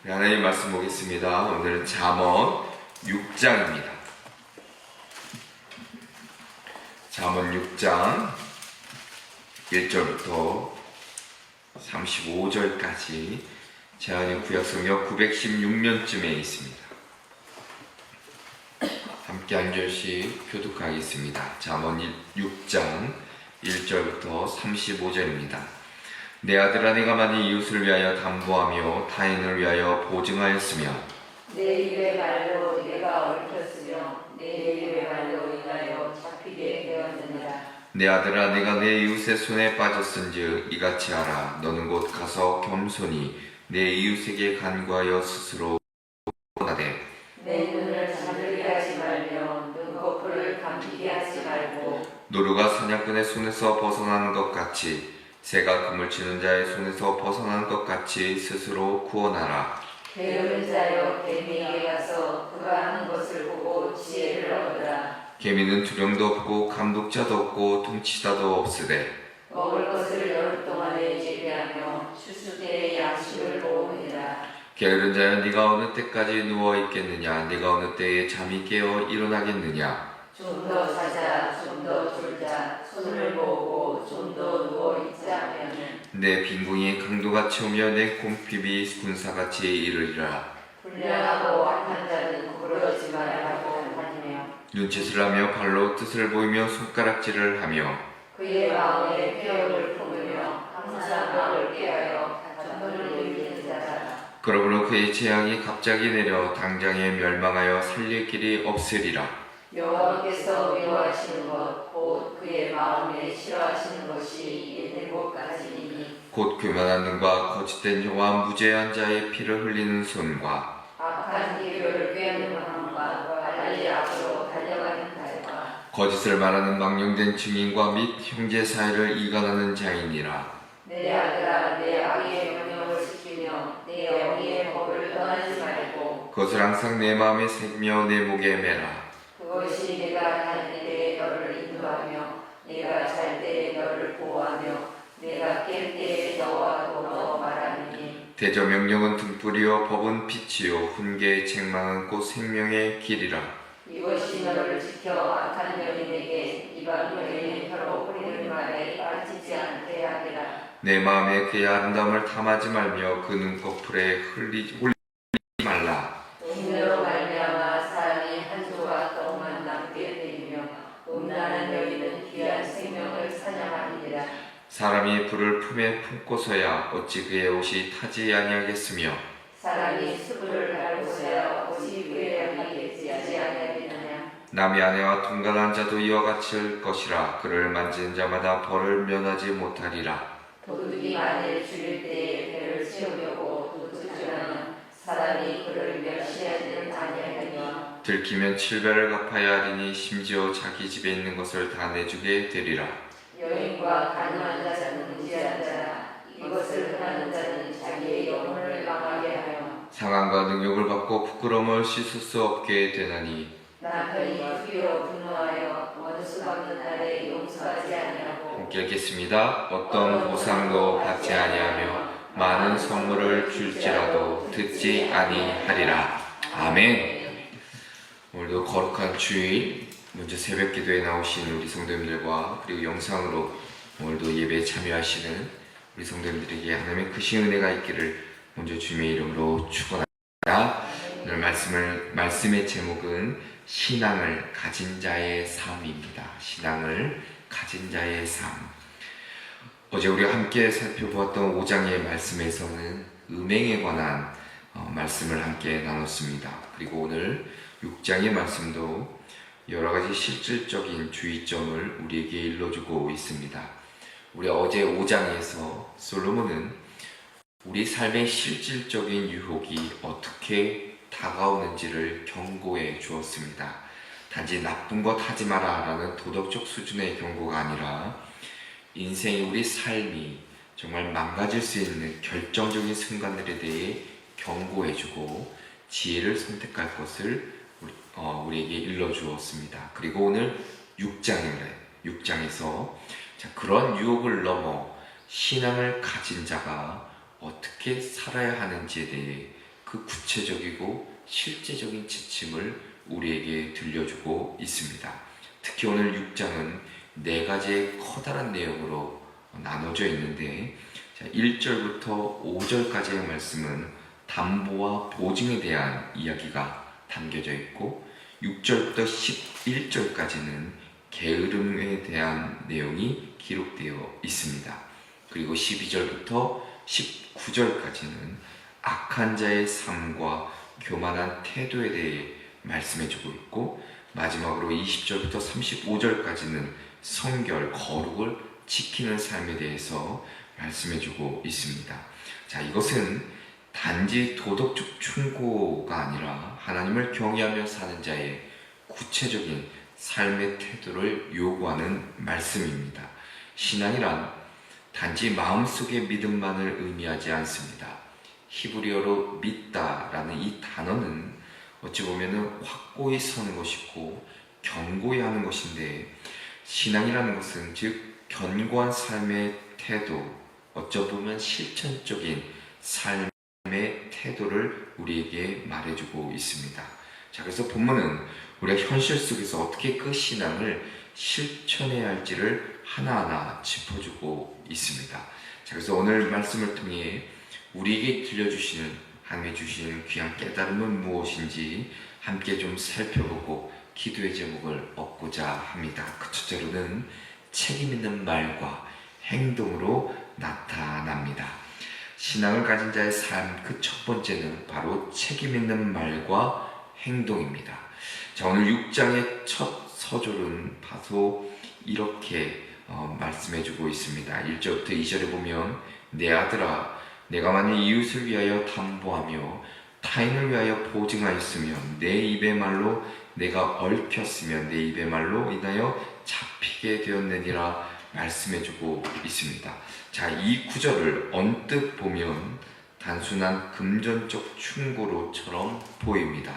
하나님 말씀 보겠습니다. 오늘은 잠언 6장입니다. 잠언 6장 1절부터 35절까지 제한이 구약성경 916면쯤에 있습니다. 함께 한 절씩 교독하겠습니다. 잠언 6장 1절부터 35절입니다. 내 아들아, 내가 만일 이웃을 위하여 담보하며 타인을 위하여 보증하였으며 내 입의 말로 내가 얽혔으며 내 입의 말로 인하여 잡히게 되었느니라. 내 아들아, 내가 내 이웃의 손에 빠졌은즉 이같이 하라. 너는 곧 가서 겸손히 내 이웃에게 간구하여 스스로 하되 내 눈을 잠들게 하지 말며 눈꺼풀을 감기게 하지 말고 노루가 사냥꾼의 손에서 벗어나는 것 같이 새가 그물 치는 자의 손에서 벗어나는 것 같이 스스로 구원하라. 게으른 자여 개미에게 가서 그가 하는 것을 보고 지혜를 얻으라. 개미는 두령도 없고 감독자도 없고 통치자도 없으되 먹을 것을 여름 동안에 재배하며 추수 때에 양식을 모으니라. 게으른 자여, 네가 어느 때까지 누워 있겠느냐? 네가 어느 때에 잠이 깨어 일어나겠느냐? 좀 더 자자, 좀 더 졸자, 손을 모으고 좀 더 누워 있자면은 내 빈궁이 강도같이 오며 내 곰핍이 군사같이 이르리라. 불량하고 악한 자는 부러지 말라고 다니며 눈짓을 하며 발로 뜻을 보이며 손가락질을 하며 그의 마음에 폐역을 품으며 항상 마음을 깨하여 전문을 누리는 자라. 그러므로 그의 재앙이 갑자기 내려 당장에 멸망하여 살릴 길이 없으리라. 여호와께서 미워하시는 것 곧 그의 마음에 싫어하시는 것이 7가지이니 곧 교만한 눈과 거짓된 혀와 무죄한 자의 피를 흘리는 손과 악한 기교를 꾀하는 마음과 빨리 앞으로 달려가는 발과 거짓을 말하는 망령된 증인과 및 형제 사이를 이간하는 자이니라. 내 아들아, 내 아비의 명령을 지키며 내 어미의 법을 떠나지 말고 그것을 항상 내 마음에 새기며 내 목에 매라. 그것이 내가 다닐 때에 너를 인도하며 내가 잘 때에 너를 보호하며 내가 깰 때에 너와 더불어 말하느니. 대저 명령은 등불이요 법은 빛이요 훈계의 책망은 곧 생명의 길이라. 이것이 너를 지켜 악한 여인에게 이방 여인의 혀로 뿌리는 말에 빠지지 않게 하리라. 내 마음에 그의 아름다움을 탐하지 말며 그 눈꺼풀에 홀리지 말라. 음료로 말미암아 사람이 한 조각 떡만 남게 되며 음란한 여인은 귀한 생명을 사냥하니라. 사람이 불을 품에 품고서야 어찌 그의 옷이 타지 아니하겠으며 사람이 수풀을 밟고서야 옷이 꾀하겠지 아니하겠느냐. 남의 아내와 동간한 자도 이와 같이 할 것이라. 그를 만지는 자마다 벌을 면하지 못하리라. 도둑이 만일 죽일 때에 배를 채우려고 도둑질하면 사람이 그를 멸시하지는 아니하리니. 들키면 7배를 갚아야 하리니 심지어 자기 집에 있는 것을 다 내주게 되리라. 여인과 간음한 자는 무지한 자라. 이것을 행하는 자는 자기의 영혼을 망하게 하여 상한과 능욕을 받고 부끄러움을 씻을 수 없게 되나니. 남편이 후기로 분노하여 원수 갚는 날에 용서하지 아니하고 함께 읽겠습니다. 어떤 보상도 받지 아니하며 많은 선물을 줄지라도 듣지 아니하리라. 아멘. 오늘도 거룩한 주일, 먼저 새벽 기도에 나오신 우리 성도님들과 그리고 영상으로 오늘도 예배에 참여하시는 우리 성도님들에게 하나님의 크신 은혜가 있기를 먼저 주님의 이름으로 축원합니다. 오늘 말씀의 제목은 신앙을 가진 자의 삶입니다. 신앙을 가진 자의 삶. 어제 우리가 함께 살펴보았던 5장의 말씀에서는 음행에 관한 말씀을 함께 나눴습니다. 그리고 오늘 6장의 말씀도 여러가지 실질적인 주의점을 우리에게 일러주고 있습니다. 우리 어제 5장에서 솔로몬은 우리 삶의 실질적인 유혹이 어떻게 다가오는지를 경고해 주었습니다. 단지 나쁜 것 하지 마라 라는 도덕적 수준의 경고가 아니라 인생의 우리 삶이 정말 망가질 수 있는 결정적인 순간들에 대해 경고해주고 지혜를 선택할 것을 우리에게 일러주었습니다. 그리고 오늘 6장에서 그런 유혹을 넘어 신앙을 가진 자가 어떻게 살아야 하는지에 대해 그 구체적이고 실제적인 지침을 우리에게 들려주고 있습니다. 특히 오늘 6장은 4가지의 커다란 내용으로 나눠져 있는데 1절부터 5절까지의 말씀은 담보와 보증에 대한 이야기가 담겨져 있고 6절부터 11절까지는 게으름에 대한 내용이 기록되어 있습니다. 그리고 12절부터 19절까지는 악한 자의 삶과 교만한 태도에 대해 말씀해주고 있고 마지막으로 20절부터 35절까지는 성결, 거룩을 지키는 삶에 대해서 말씀해주고 있습니다. 자, 이것은 단지 도덕적 충고가 아니라 하나님을 경외하며 사는 자의 구체적인 삶의 태도를 요구하는 말씀입니다. 신앙이란 단지 마음속의 믿음만을 의미하지 않습니다. 히브리어로 믿다라는 이 단어는 어찌 보면 확고히 서는 것이고 견고히 하는 것인데 신앙이라는 것은 즉 견고한 삶의 태도, 어쩌보면 실천적인 삶의 태도를 우리에게 말해주고 있습니다. 자, 그래서 본문은 우리가 현실 속에서 어떻게 그 신앙을 실천해야 할지를 하나하나 짚어주고 있습니다. 자, 그래서 오늘 말씀을 통해 우리에게 들려주시는 하나님이 주시는 귀한 깨달음은 무엇인지 함께 좀 살펴보고 기도의 제목을 얻고자 합니다. 그 첫째로는 책임 있는 말과 행동으로 나타납니다. 신앙을 가진 자의 삶, 그 첫 번째는 바로 책임 있는 말과 행동입니다. 자, 오늘 6장의 첫 서술은 다소 이렇게 말씀해주고 있습니다. 1절부터 2절에 보면 내 아들아 내가 만일 이웃을 위하여 담보하며 타인을 위하여 보증하였으면 내 입의 말로 내가 얽혔으면 내 입의 말로 인하여 잡히게 되었느니라 말씀해주고 있습니다. 자, 이 구절을 언뜻 보면 단순한 금전적 충고로처럼 보입니다.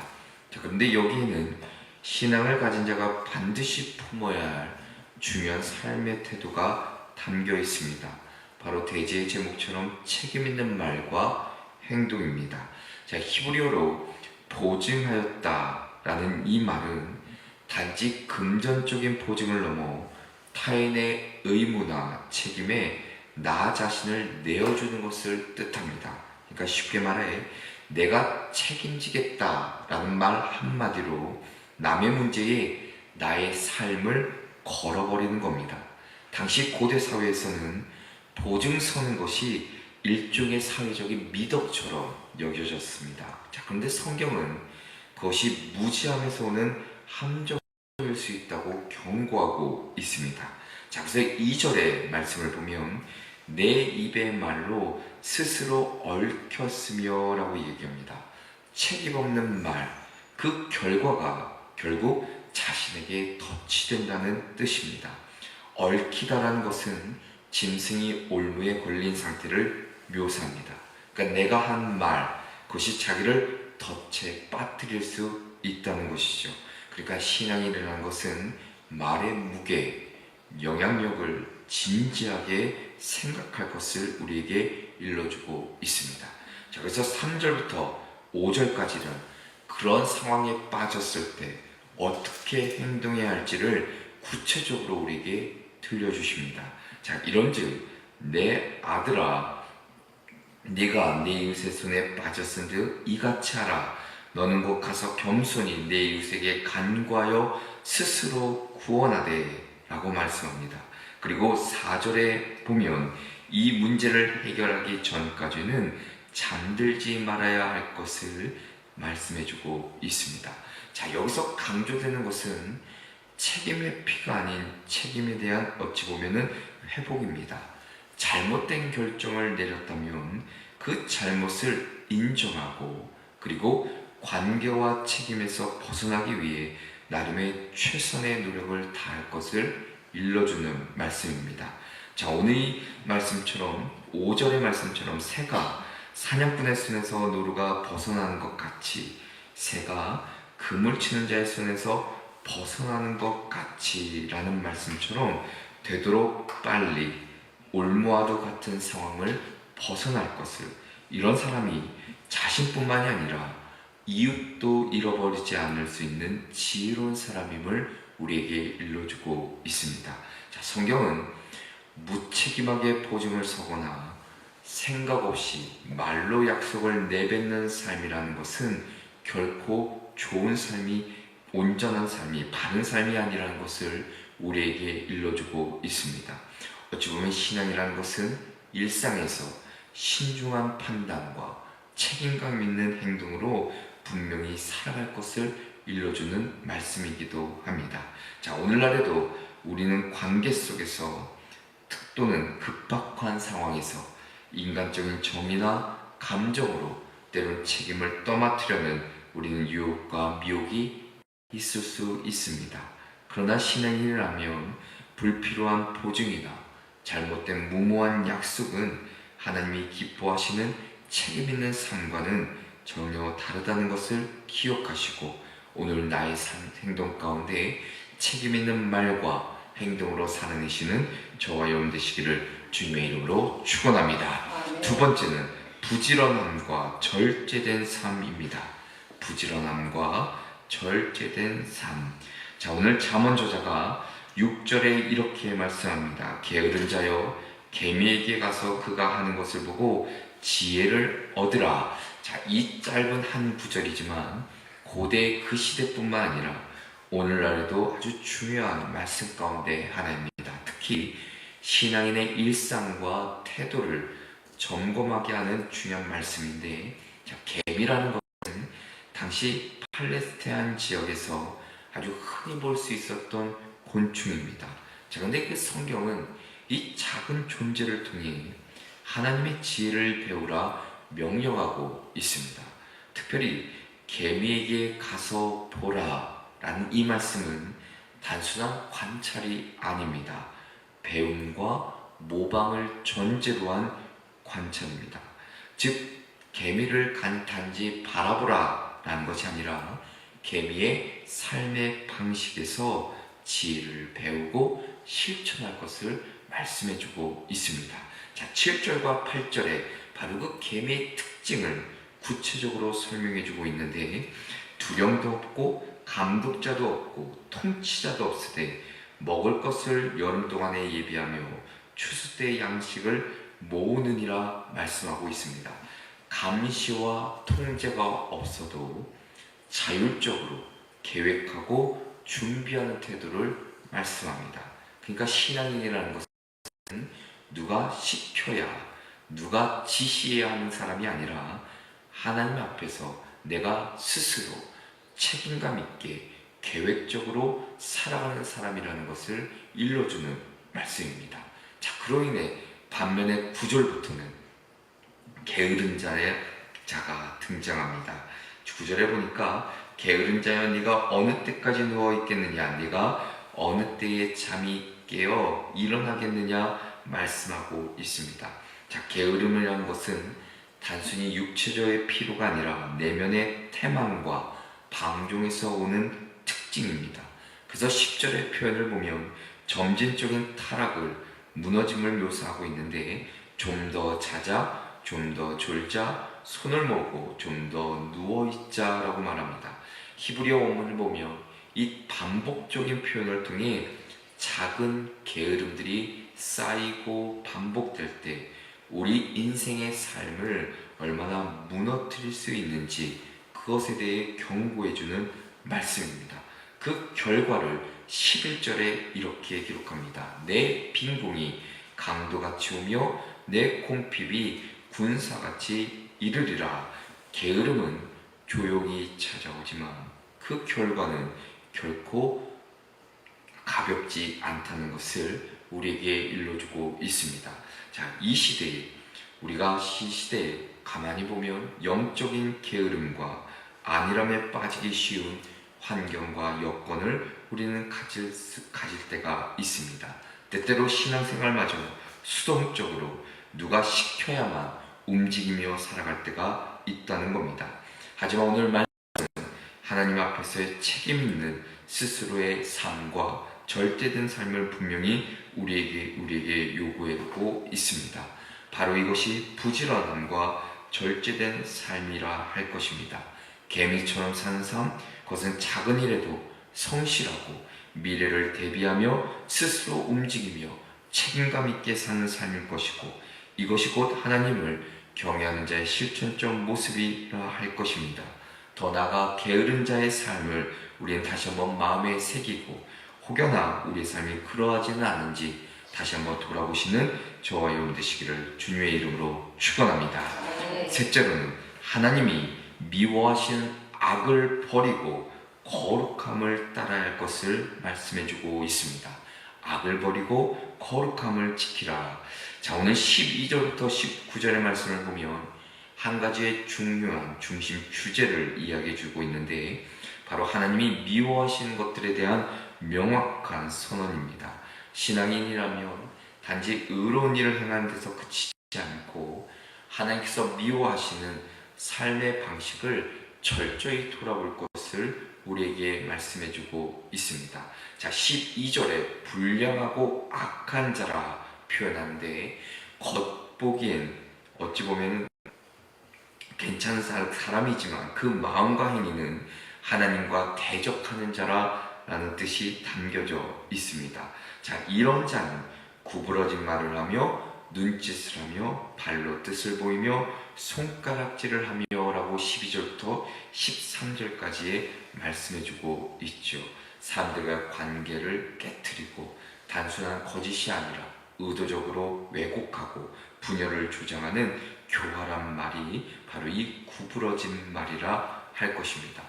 자, 그런데 여기에는 신앙을 가진 자가 반드시 품어야 할 중요한 삶의 태도가 담겨 있습니다. 바로 대제의 제목처럼 책임 있는 말과 행동입니다. 자, 히브리어로 보증하였다라는 이 말은 단지 금전적인 보증을 넘어 타인의 의무나 책임에 나 자신을 내어주는 것을 뜻합니다. 그러니까 쉽게 말해 내가 책임지겠다라는 말 한마디로 남의 문제에 나의 삶을 걸어버리는 겁니다. 당시 고대 사회에서는 보증 서는 것이 일종의 사회적인 미덕처럼 여겨졌습니다. 자, 그런데 성경은 그것이 무지함에서 오는 함정일 수 있다고 경고하고 있습니다. 자, 그래서 2절의 말씀을 보면 내 입의 말로 스스로 얽혔으며 라고 얘기합니다. 책임 없는 말, 그 결과가 결국 자신에게 덫이 된다는 뜻입니다. 얽히다라는 것은 짐승이 올무에 걸린 상태를 묘사합니다. 그러니까 내가 한 말, 그것이 자기를 덫에 빠뜨릴 수 있다는 것이죠. 그러니까 신앙이라는 것은 말의 무게, 영향력을 진지하게 생각할 것을 우리에게 일러주고 있습니다. 자, 그래서 3절부터 5절까지는 그런 상황에 빠졌을 때 어떻게 행동해야 할지를 구체적으로 우리에게 들려주십니다. 자, 이런즉 내 아들아 네가 내 이웃의 손에 빠졌은즉 이같이 하라. 너는 곧 가서 겸손히 내 이웃에게 간구하여 스스로 구원하되 라고 말씀합니다. 그리고 4절에 보면 이 문제를 해결하기 전까지는 잠들지 말아야 할 것을 말씀해주고 있습니다. 자, 여기서 강조되는 것은 책임의 피가 아닌 책임에 대한 어찌 보면은 회복입니다. 잘못된 결정을 내렸다면 그 잘못을 인정하고 그리고 관계와 책임에서 벗어나기 위해 나름의 최선의 노력을 다할 것을 일러주는 말씀입니다. 자, 오늘 이 말씀처럼 5절의 말씀처럼 새가 사냥꾼의 손에서 노루가 벗어나는 것 같이 새가 그물 치는 자의 손에서 벗어나는 것 같이 라는 말씀처럼 되도록 빨리 올무와도 같은 상황을 벗어날 것을, 이런 사람이 자신뿐만이 아니라 이웃도 잃어버리지 않을 수 있는 지혜로운 사람임을 우리에게 일러주고 있습니다. 자, 성경은 무책임하게 보증을 서거나 생각 없이 말로 약속을 내뱉는 삶이라는 것은 결코 좋은 삶이, 온전한 삶이, 바른 삶이 아니라는 것을 우리에게 일러주고 있습니다. 어찌 보면 신앙이라는 것은 일상에서 신중한 판단과 책임감 있는 행동으로 분명히 살아갈 것을 일러주는 말씀이기도 합니다. 자, 오늘날에도 우리는 관계 속에서 또는 급박한 상황에서 인간적인 정의나 감정으로 때론 책임을 떠맡으려는 우리는 유혹과 미혹이 있을 수 있습니다. 그러나 신앙인이라면 불필요한 보증이나 잘못된 무모한 약속은 하나님이 기뻐하시는 책임 있는 삶과는 전혀 다르다는 것을 기억하시고 오늘 나의 행동 가운데 책임 있는 말과 행동으로 살아내시는 저와 여러분 되시기를 주님의 이름으로 축원합니다. 두 번째는 부지런함과 절제된 삶입니다. 부지런함과 절제된 삶. 자, 오늘 잠언 저자가 6절에 이렇게 말씀합니다. 게으른 자여 개미에게 가서 그가 하는 것을 보고 지혜를 얻으라. 자, 이 짧은 한 구절이지만 고대 그 시대뿐만 아니라 오늘날에도 아주 중요한 말씀 가운데 하나입니다. 특히 신앙인의 일상과 태도를 점검하게 하는 중요한 말씀인데, 자, 개미라는 것은 당시 팔레스타인 지역에서 아주 흔히 볼 수 있었던 곤충입니다. 자, 근데 그 성경은 이 작은 존재를 통해 하나님의 지혜를 배우라 명령하고 있습니다. 특별히 개미에게 가서 보라 라는 이 말씀은 단순한 관찰이 아닙니다. 배움과 모방을 전제로 한 관찰입니다. 즉, 개미를 단지 바라보라 라는 것이 아니라 개미의 삶의 방식에서 지혜를 배우고 실천할 것을 말씀해주고 있습니다. 자, 7절과 8절에 바로 그 개미의 특징을 구체적으로 설명해주고 있는데, 두령도 없고 감독자도 없고 통치자도 없으되 먹을 것을 여름 동안에 예비하며 추수 때의 양식을 모으느니라 말씀하고 있습니다. 감시와 통제가 없어도 자율적으로 계획하고 준비하는 태도를 말씀합니다. 그러니까 신앙인이라는 것은 누가 시켜야, 누가 지시해야 하는 사람이 아니라 하나님 앞에서 내가 스스로 책임감 있게 계획적으로 살아가는 사람이라는 것을 일러주는 말씀입니다. 자, 그로 인해 반면에 9절부터는 게으른 자가 등장합니다. 9절에 보니까 게으른 자여 네가 어느 때까지 누워 있겠느냐, 네가 어느 때에 잠이 깨어 일어나겠느냐 말씀하고 있습니다. 자, 게으름이라는 것은 단순히 육체적인 피로가 아니라 내면의 태만과 방종에서 오는 특징입니다. 그래서 10절의 표현을 보면 점진적인 타락을, 무너짐을 묘사하고 있는데, 좀 더 자자, 좀 더 졸자, 손을 모으고 좀 더 누워있자 라고 말합니다. 히브리어 원문을 보면 이 반복적인 표현을 통해 작은 게으름들이 쌓이고 반복될 때 우리 인생의 삶을 얼마나 무너뜨릴 수 있는지 그것에 대해 경고해주는 말씀입니다. 그 결과를 11절에 이렇게 기록합니다. 내 빈궁이 강도같이 오며 내 콩핍이 군사같이 이르리라. 게으름은 조용히 찾아오지만 그 결과는 결코 가볍지 않다는 것을 우리에게 일러주고 있습니다. 자, 이 시대에, 우리가 이 시대에 가만히 보면 영적인 게으름과 안일함에 빠지기 쉬운 환경과 여건을 우리는 가질 때가 있습니다. 때때로 신앙생활마저 수동적으로 누가 시켜야만 움직이며 살아갈 때가 있다는 겁니다. 하지만 오늘 말씀은 하나님 앞에서의 책임 있는 스스로의 삶과 절제된 삶을 분명히 우리에게 요구하고 있습니다. 바로 이것이 부지런함과 절제된 삶이라 할 것입니다. 개미처럼 사는 삶, 그것은 작은 일에도 성실하고 미래를 대비하며 스스로 움직이며 책임감 있게 사는 삶일 것이고, 이것이 곧 하나님을 경외하는 자의 실천적 모습이라 할 것입니다. 더 나아가 게으른 자의 삶을 우리는 다시 한번 마음에 새기고, 혹여나 우리의 삶이 그러하지는 않은지 다시 한번 돌아보시는 저와 여러분 되시기를 주님의 이름으로 축원합니다. 셋째로는 하나님이 미워하시는 악을 버리고 거룩함을 따라야 할 것을 말씀해주고 있습니다. 악을 버리고 거룩함을 지키라. 자, 오늘 12절부터 19절의 말씀을 보면 한 가지의 중요한 중심 주제를 이야기해주고 있는데, 바로 하나님이 미워하시는 것들에 대한 명확한 선언입니다. 신앙인이라면 단지 의로운 일을 행하는 데서 그치지 않고 하나님께서 미워하시는 삶의 방식을 철저히 돌아볼 것을 우리에게 말씀해주고 있습니다. 자, 12절에 불량하고 악한 자라 표현하는데, 겉보기엔 어찌 보면 괜찮은 사람이지만 그 마음과 행위는 하나님과 대적하는 자라는 뜻이 담겨져 있습니다. 자, 이런 자는 구부러진 말을 하며 눈짓을 하며 발로 뜻을 보이며 손가락질을 하며 라고 12절부터 13절까지의 말씀해주고 있죠. 사람들과 관계를 깨트리고 단순한 거짓이 아니라 의도적으로 왜곡하고 분열을 조장하는 교활한 말이 바로 이 구부러진 말이라 할 것입니다.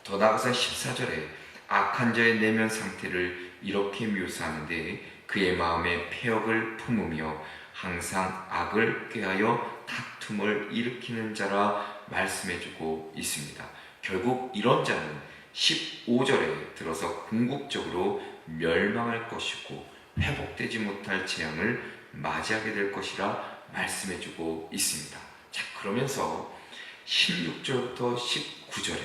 더 나아가서 14절에 악한 자의 내면 상태를 이렇게 묘사하는데, 그의 마음에 패역을 품으며 항상 악을 꾀하여 다툼을 일으키는 자라 말씀해주고 있습니다. 결국 이런 자는 15절에 들어서 궁극적으로 멸망할 것이고 회복되지 못할 재앙을 맞이하게 될 것이라 말씀해주고 있습니다. 자, 그러면서 16절부터 19절에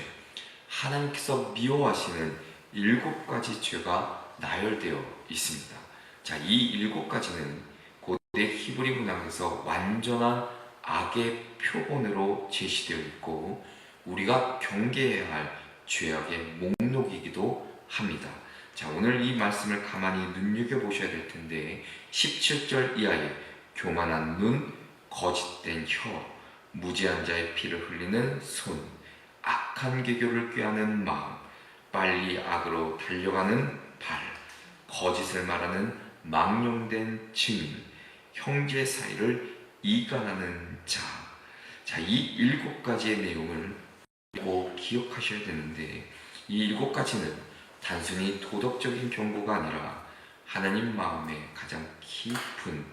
하나님께서 미워하시는 7가지 죄가 나열되어 있습니다. 자, 이 7가지는 고대 히브리 문학에서 완전한 악의 표본으로 제시되어 있고, 우리가 경계해야 할 죄악의 목록이기도 합니다. 자, 오늘 이 말씀을 가만히 눈여겨보셔야 될 텐데, 17절 이하에 교만한 눈, 거짓된 혀, 무지한 자의 피를 흘리는 손, 악한 계교를 꾀하는 마음, 빨리 악으로 달려가는 발, 거짓을 말하는 망령된 증인, 형제 사이를 이간하는 자. 자, 이 7가지의 내용을 꼭 기억하셔야 되는데, 이 7가지는 단순히 도덕적인 경고가 아니라 하나님 마음에 가장 깊은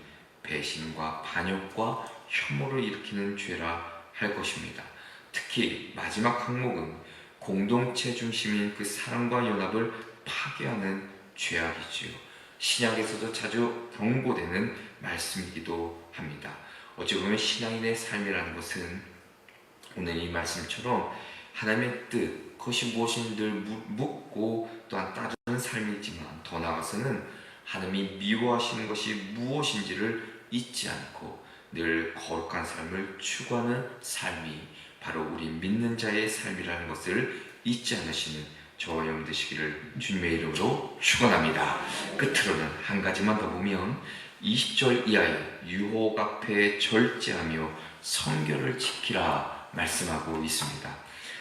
배신과 반역과 혐오를 일으키는 죄라 할 것입니다. 특히 마지막 항목은 공동체 중심인 그 사랑과 연합을 파괴하는 죄악이지요. 신약에서도 자주 경고되는 말씀이기도 합니다. 어찌 보면 신앙인의 삶이라는 것은 오늘 이 말씀처럼 하나님의 뜻, 그것이 무엇인지를 묻고 또한 따르는 삶이지만, 더 나아가서는 하나님이 미워하시는 것이 무엇인지를 잊지 않고 늘 거룩한 삶을 추구하는 삶이 바로 우리 믿는 자의 삶이라는 것을 잊지 않으시는 저와 여러분 되시기를 주님의 이름으로 축원합니다. 끝으로는 한 가지만 더 보면 20절 이하에 유혹 앞에 절제하며 성결을 지키라 말씀하고 있습니다.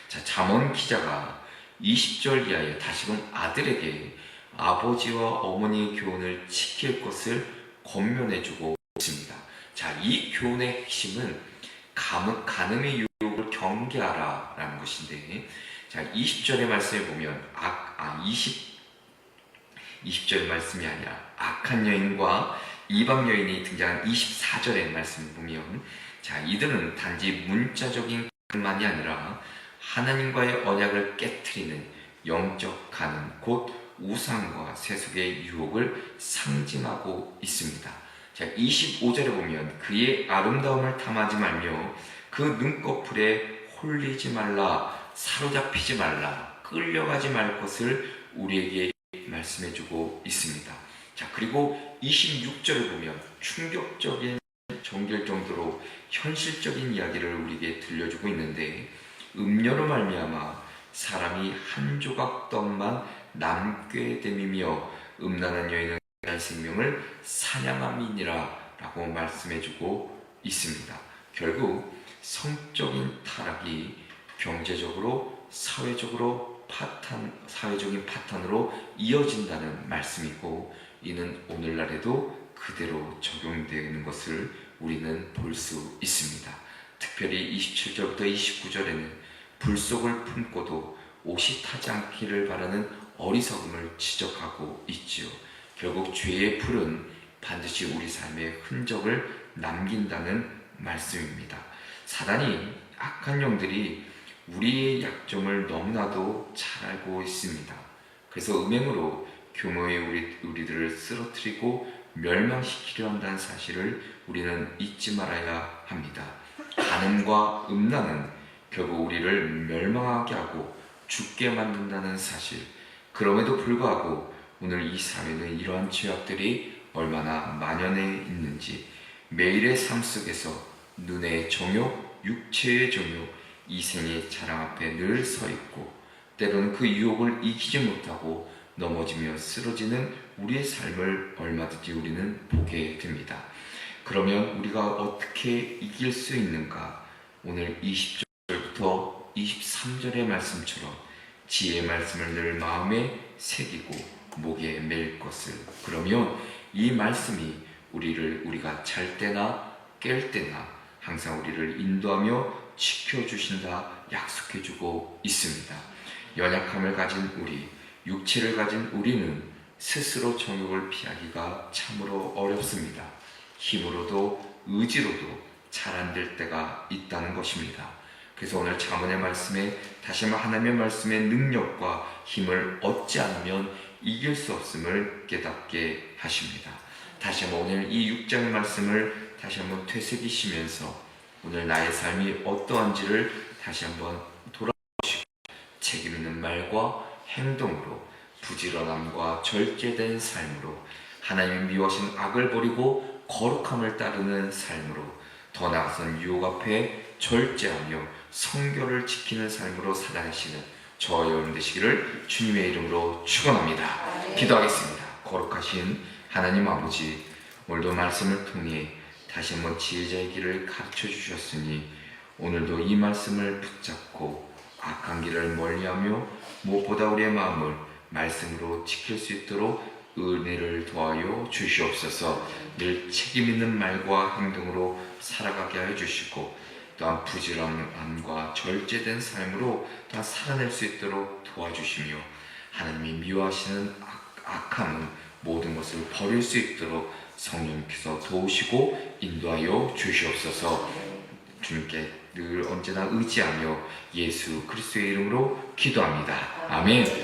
자, 잠언 기자가 20절 이하에 다시금 아들에게 아버지와 어머니의 교훈을 지킬 것을 권면해주고 있습니다. 자, 이 교훈의 핵심은 간음의 유혹을 경계하라 라는 것인데, 자, 20절의 말씀에 보면 20절의 말씀이 아니라 악한 여인과 이방 여인이 등장한 24절의 말씀을 보면, 자, 이들은 단지 문자적인 간음만이 아니라 하나님과의 언약을 깨트리는 영적 간음, 곧 우상과 세속의 유혹을 상징하고 있습니다. 자, 25절에 보면 그의 아름다움을 탐하지 말며 그 눈꺼풀에 홀리지 말라, 사로잡히지 말라, 끌려가지 말 것을 우리에게 말씀해주고 있습니다. 자, 그리고 26절을 보면 충격적인 정될 정도로 현실적인 이야기를 우리에게 들려주고 있는데, 음료로 말미암아 사람이 한 조각 떡만 남게 됨이며 음란한 여인은 그의 생명을 사냥함이니라 라고 말씀해주고 있습니다. 결국 성적인 타락이 경제적으로 사회적인 파탄으로 이어진다는 말씀이고, 이는 오늘날에도 그대로 적용되는 것을 우리는 볼 수 있습니다. 특별히 27절부터 29절에는 불속을 품고도 옷이 타지 않기를 바라는 어리석음을 지적하고 있지요. 결국 죄의 풀은 반드시 우리 삶의 흔적을 남긴다는 말씀입니다. 사단이, 악한 영들이 우리의 약점을 너무나도 잘 알고 있습니다. 그래서 음행으로 교묘히 우리들을 쓰러뜨리고 멸망시키려 한다는 사실을 우리는 잊지 말아야 합니다. 간음과 음란은 결국 우리를 멸망하게 하고 죽게 만든다는 사실, 그럼에도 불구하고 오늘 이 삶에는 이러한 죄악들이 얼마나 만연해 있는지, 매일의 삶 속에서 눈의 정욕, 육체의 정욕, 이생의 자랑 앞에 늘 서 있고, 때로는 그 유혹을 이기지 못하고 넘어지며 쓰러지는 우리의 삶을 얼마든지 우리는 보게 됩니다. 그러면 우리가 어떻게 이길 수 있는가? 오늘 20절부터 23절의 말씀처럼 지혜의 말씀을 늘 마음에 새기고 목에 맬 것을, 그러면 이 말씀이 우리가 잘 때나 깰 때나 항상 우리를 인도하며 지켜주신다 약속해주고 있습니다. 연약함을 가진 우리, 육체를 가진 우리는 스스로 정욕을 피하기가 참으로 어렵습니다. 힘으로도 의지로도 잘 안 될 때가 있다는 것입니다. 그래서 오늘 잠언의 말씀에 다시 한번 하나님의 말씀의 능력과 힘을 얻지 않으면 이길 수 없음을 깨닫게 하십니다. 다시 한번 오늘 이 6장의 말씀을 다시 한번 되새기시면서 오늘 나의 삶이 어떠한지를 다시 한번 돌아보시고 책임 있는 말과 행동으로, 부지런함과 절제된 삶으로, 하나님이 미워하신 악을 버리고 거룩함을 따르는 삶으로, 더 나아가서는 유혹 앞에 절제하며 성결을 지키는 삶으로 살아가시는 저와 여러분 되시기를 주님의 이름으로 축원합니다. 기도하겠습니다. 거룩하신 하나님 아버지, 오늘도 말씀을 통해 다시 한번 지혜자의 길을 가르쳐 주셨으니 오늘도 이 말씀을 붙잡고 악한 길을 멀리하며 무엇보다 우리의 마음을 말씀으로 지킬 수 있도록 은혜를 더하여 주시옵소서. 늘 책임 있는 말과 행동으로 살아가게 하여 주시고, 또한 부지런함과 절제된 삶으로 또한 살아낼 수 있도록 도와주시며, 하나님이 미워하시는 악함은 모든 것을 버릴 수 있도록 성령께서 도우시고 인도하여 주시옵소서. 주님께 늘 언제나 의지하며 예수 그리스도의 이름으로 기도합니다. 아멘.